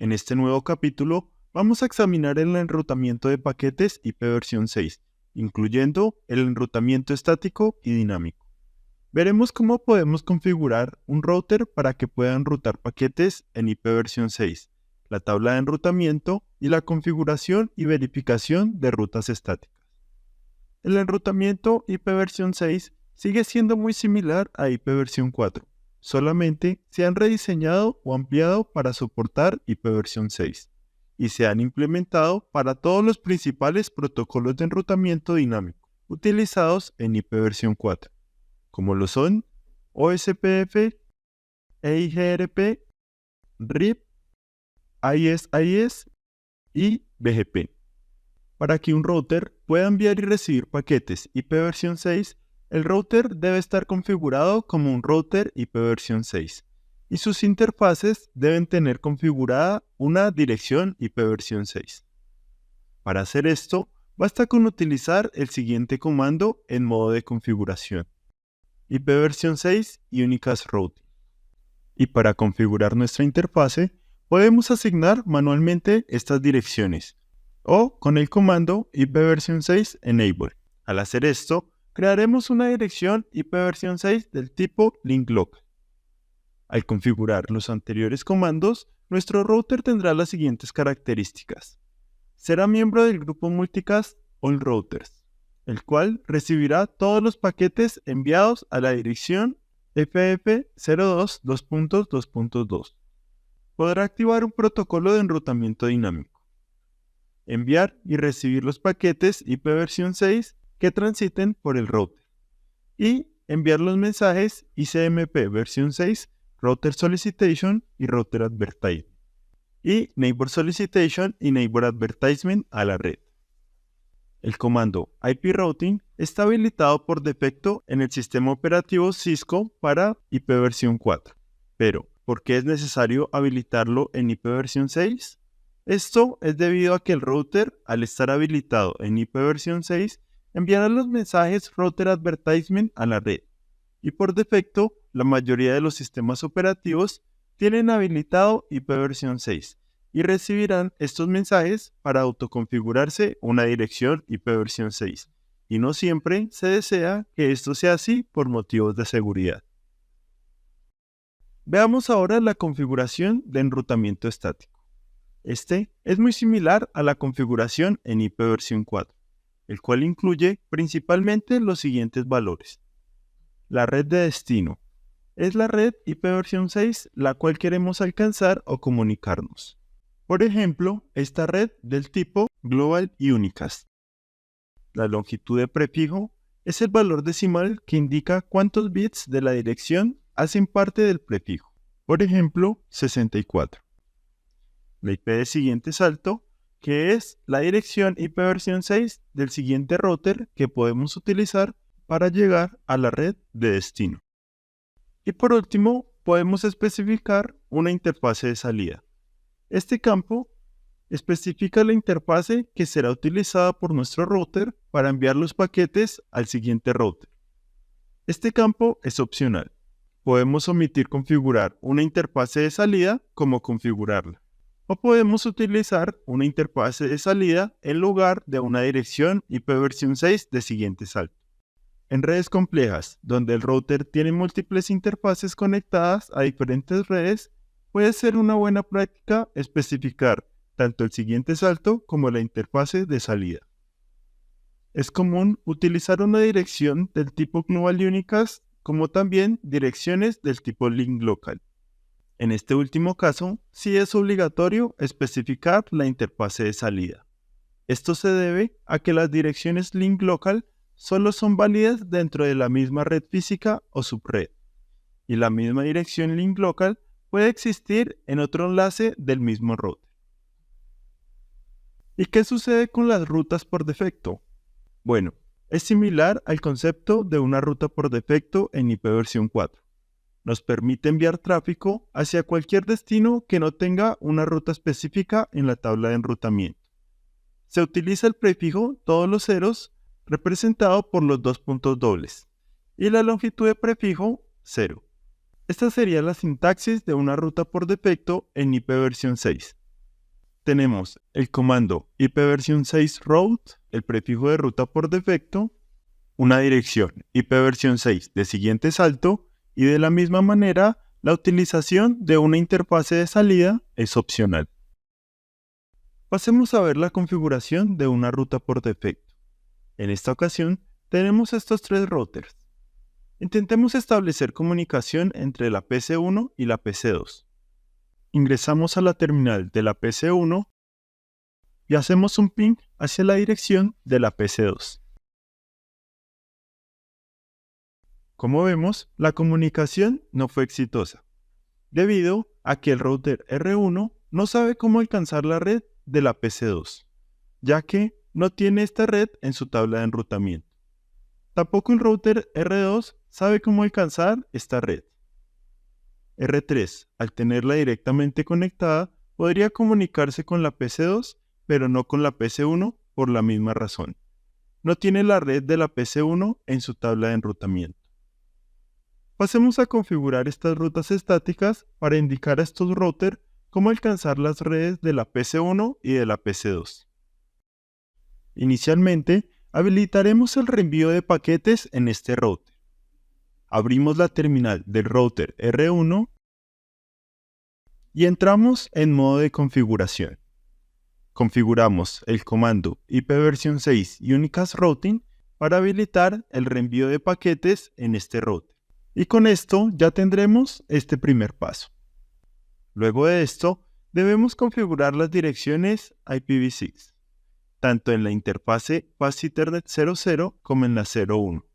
En este nuevo capítulo vamos a examinar el enrutamiento de paquetes IPv6, incluyendo el enrutamiento estático y dinámico. Veremos cómo podemos configurar un router para que pueda enrutar paquetes en IPv6, la tabla de enrutamiento y la configuración y verificación de rutas estáticas. El enrutamiento IPv6 sigue siendo muy similar a IPv4, solamente se han rediseñado o ampliado para soportar IPv6 y se han implementado para todos los principales protocolos de enrutamiento dinámico utilizados en IPv4, como lo son OSPF, EIGRP, RIP, ISIS y BGP. Para que un router pueda enviar y recibir paquetes IPv6, el router debe estar configurado como un router IPv6 y sus interfaces deben tener configurada una dirección IPv6. Para hacer esto, basta con utilizar el siguiente comando en modo de configuración: IPv6 Unicast Routing. Y para configurar nuestra interfase, podemos asignar manualmente estas direcciones o con el comando IPv6 Enable. Al hacer esto, crearemos una dirección IPv6 del tipo link local. Al configurar los anteriores comandos, nuestro router tendrá las siguientes características. Será miembro del grupo multicast All Routers, el cual recibirá todos los paquetes enviados a la dirección FF02.2.2. Podrá activar un protocolo de enrutamiento dinámico, enviar y recibir los paquetes IPv6 que transiten por el router y enviar los mensajes ICMP versión 6, Router Solicitation y Router Advertisement, y Neighbor Solicitation y Neighbor Advertisement a la red. El comando IP Routing está habilitado por defecto en el sistema operativo Cisco para IPv4, pero ¿por qué es necesario habilitarlo en IPv6? Esto es debido a que el router, al estar habilitado en IPv6, enviará los mensajes Router Advertisement a la red, y por defecto, la mayoría de los sistemas operativos tienen habilitado IPv6 y recibirán estos mensajes para autoconfigurarse una dirección IPv6, y no siempre se desea que esto sea así por motivos de seguridad. Veamos ahora la configuración de enrutamiento estático. Este es muy similar a la configuración en IPv4, el cual incluye principalmente los siguientes valores. La red de destino es la red IPv6 la cual queremos alcanzar o comunicarnos. Por ejemplo, esta red del tipo Global Unicast. La longitud de prefijo es el valor decimal que indica cuántos bits de la dirección hacen parte del prefijo. Por ejemplo, 64. La IP de siguiente salto, que es la dirección IPv6 del siguiente router que podemos utilizar para llegar a la red de destino. Y por último, podemos especificar una interfase de salida. Este campo especifica la interfase que será utilizada por nuestro router para enviar los paquetes al siguiente router. Este campo es opcional. Podemos omitir configurar una interfase de salida como configurarla. O podemos utilizar una interfase de salida en lugar de una dirección IPv6 de siguiente salto. En redes complejas, donde el router tiene múltiples interfaces conectadas a diferentes redes, puede ser una buena práctica especificar tanto el siguiente salto como la interfase de salida. Es común utilizar una dirección del tipo Global Unicast como también direcciones del tipo Link Local. En este último caso, sí es obligatorio especificar la interfase de salida. Esto se debe a que las direcciones Link Local solo son válidas dentro de la misma red física o subred, y la misma dirección Link Local puede existir en otro enlace del mismo router. ¿Y qué sucede con las rutas por defecto? Bueno, es similar al concepto de una ruta por defecto en IPv4. Nos permite enviar tráfico hacia cualquier destino que no tenga una ruta específica en la tabla de enrutamiento. Se utiliza el prefijo todos los ceros representado por los dos puntos dobles y la longitud de prefijo 0. Esta sería la sintaxis de una ruta por defecto en IPv6. tenemos el comando ipv6 route, el prefijo de ruta por defecto, una dirección ipv6 de siguiente salto y de la misma manera la utilización de una interfase de salida es opcional. Pasemos a ver la configuración de una ruta por defecto. En esta ocasión tenemos estos tres routers. Intentemos establecer comunicación entre la PC1 y la PC2. Ingresamos a la terminal de la PC1 y hacemos un ping hacia la dirección de la PC2. Como vemos, la comunicación no fue exitosa, debido a que el router R1 no sabe cómo alcanzar la red de la PC2, ya que no tiene esta red en su tabla de enrutamiento. Tampoco el router R2 sabe cómo alcanzar esta red. R3, al tenerla directamente conectada, podría comunicarse con la PC2, pero no con la PC1 por la misma razón. No tiene la red de la PC1 en su tabla de enrutamiento. Pasemos a configurar estas rutas estáticas para indicar a estos routers cómo alcanzar las redes de la PC1 y de la PC2. Inicialmente, habilitaremos el reenvío de paquetes en este router. Abrimos la terminal del router R1 y entramos en modo de configuración. Configuramos el comando ipv6 unicast routing para habilitar el reenvío de paquetes en este router. Y con esto ya tendremos este primer paso. Luego de esto, debemos configurar las direcciones IPv6, tanto en la interfase Fast Ethernet 00 como en la 01.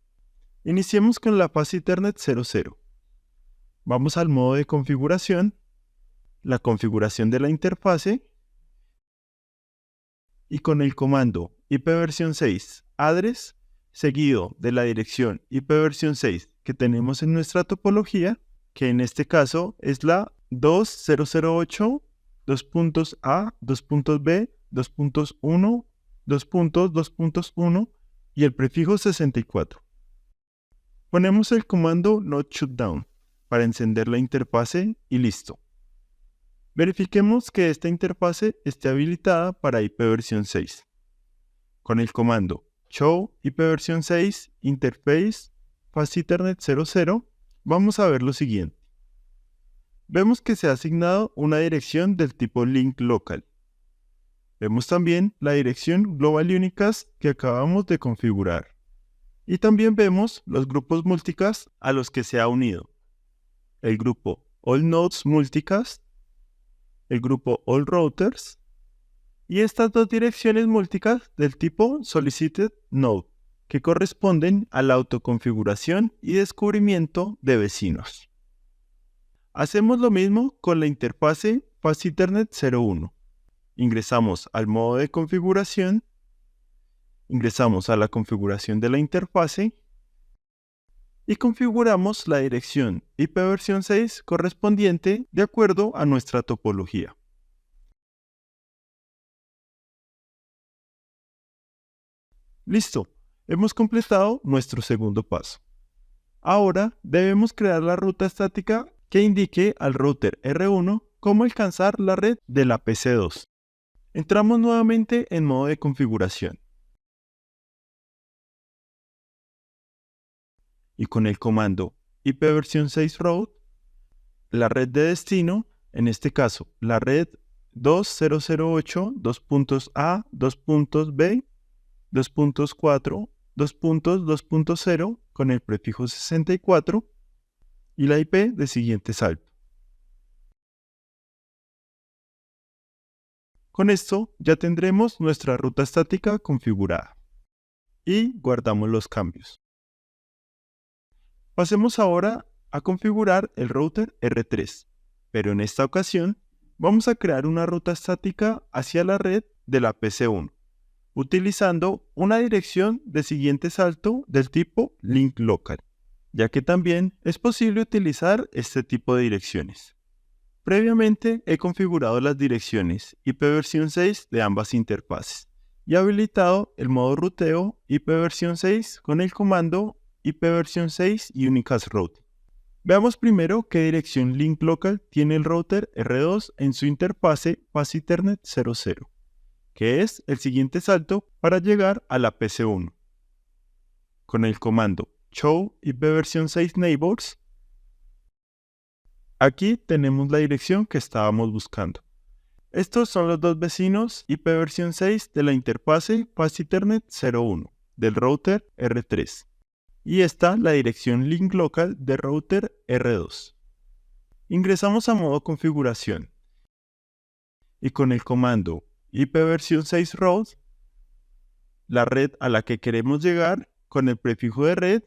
Iniciemos con la Fast Ethernet 00. Vamos al modo de configuración, la configuración de la interfase, y con el comando ipv6 address, seguido de la dirección ipv6 que tenemos en nuestra topología, que en este caso es la 2008, 2.A, 2.B, 2.1, 2.2.1 y el prefijo 64. Ponemos el comando not shutdown para encender la interfase y listo. Verifiquemos que esta interfase esté habilitada para IPv6. Con el comando show IPv6 interface Fast Ethernet 00 vamos a ver lo siguiente. Vemos que se ha asignado una dirección del tipo link local. Vemos también la dirección global unicast que acabamos de configurar. Y también vemos los grupos multicast a los que se ha unido. El grupo All Nodes Multicast, el grupo All Routers y estas dos direcciones multicast del tipo Solicited Node, que corresponden a la autoconfiguración y descubrimiento de vecinos. Hacemos lo mismo con la interfase Fast Ethernet 01. Ingresamos al modo de configuración, ingresamos a la configuración de la interfase y configuramos la dirección IPv6 correspondiente de acuerdo a nuestra topología. Listo, hemos completado nuestro segundo paso. Ahora debemos crear la ruta estática que indique al router R1 cómo alcanzar la red de la PC2. Entramos nuevamente en modo de configuración. Y con el comando ipv6 route, la red de destino, en este caso la red 2008, 2.A, 2.B, 2.4, 2.2.0 con el prefijo 64 y la IP de siguiente salto. Con esto ya tendremos nuestra ruta estática configurada y guardamos los cambios. Pasemos ahora a configurar el router R3, pero en esta ocasión vamos a crear una ruta estática hacia la red de la PC1, utilizando una dirección de siguiente salto del tipo link local, ya que también es posible utilizar este tipo de direcciones. Previamente he configurado las direcciones IPv6 de ambas interfaces y habilitado el modo ruteo IPv6 con el comando IPv6 unicast routing. Veamos primero qué dirección link local tiene el router R2 en su interfase Path Ethernet 00, que es el siguiente salto para llegar a la PC1. Con el comando show ipv6 neighbors, aquí tenemos la dirección que estábamos buscando. Estos son los dos vecinos ipv6 de la interfase Path Ethernet 01 del router R3. Y esta la dirección link local del router R2. Ingresamos a modo configuración y con el comando ipv6 route, la red a la que queremos llegar con el prefijo de red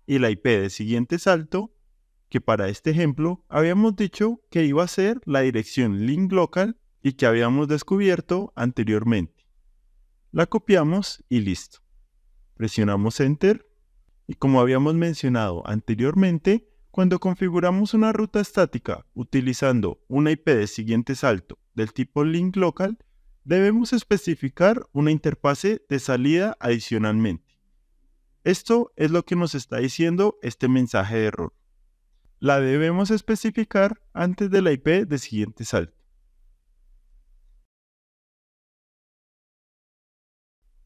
y la IP de siguiente salto, que para este ejemplo habíamos dicho que iba a ser la dirección link local y que habíamos descubierto anteriormente. La copiamos y listo. Presionamos Enter y como habíamos mencionado anteriormente, cuando configuramos una ruta estática utilizando una IP de siguiente salto del tipo link local, debemos especificar una interfase de salida adicionalmente. Esto es lo que nos está diciendo este mensaje de error. La debemos especificar antes de la IP de siguiente salto.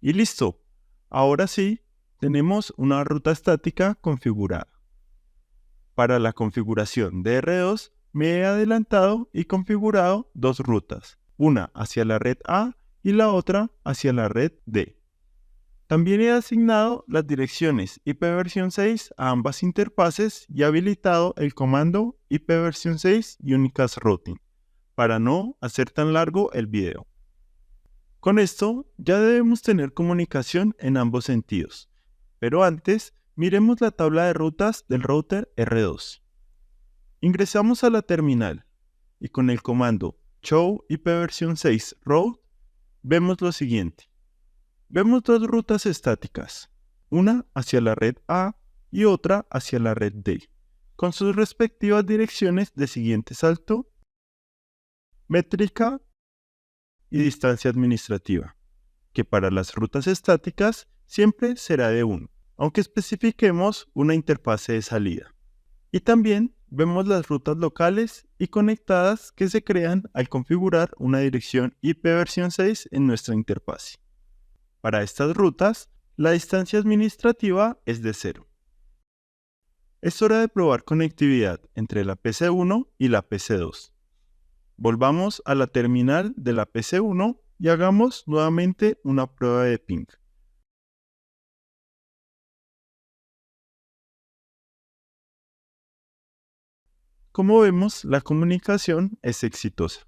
Y listo. Ahora sí, tenemos una ruta estática configurada. Para la configuración de R2, me he adelantado y configurado dos rutas, una hacia la red A y la otra hacia la red D. También he asignado las direcciones ipv6 a ambas interfaces y habilitado el comando ipv6 unicast routing para no hacer tan largo el video. Con esto ya debemos tener comunicación en ambos sentidos, pero antes miremos la tabla de rutas del router R2. Ingresamos a la terminal y con el comando show ipv6 route vemos lo siguiente. Vemos dos rutas estáticas, una hacia la red A y otra hacia la red D, con sus respectivas direcciones de siguiente salto, métrica y distancia administrativa, que para las rutas estáticas siempre será de 1, aunque especifiquemos una interfase de salida. Y también vemos las rutas locales y conectadas que se crean al configurar una dirección ipv6 en nuestra interfase. Para estas rutas, la distancia administrativa es de 0. Es hora de probar conectividad entre la PC1 y la PC2. Volvamos a la terminal de la PC1 y hagamos nuevamente una prueba de ping. Como vemos, la comunicación es exitosa.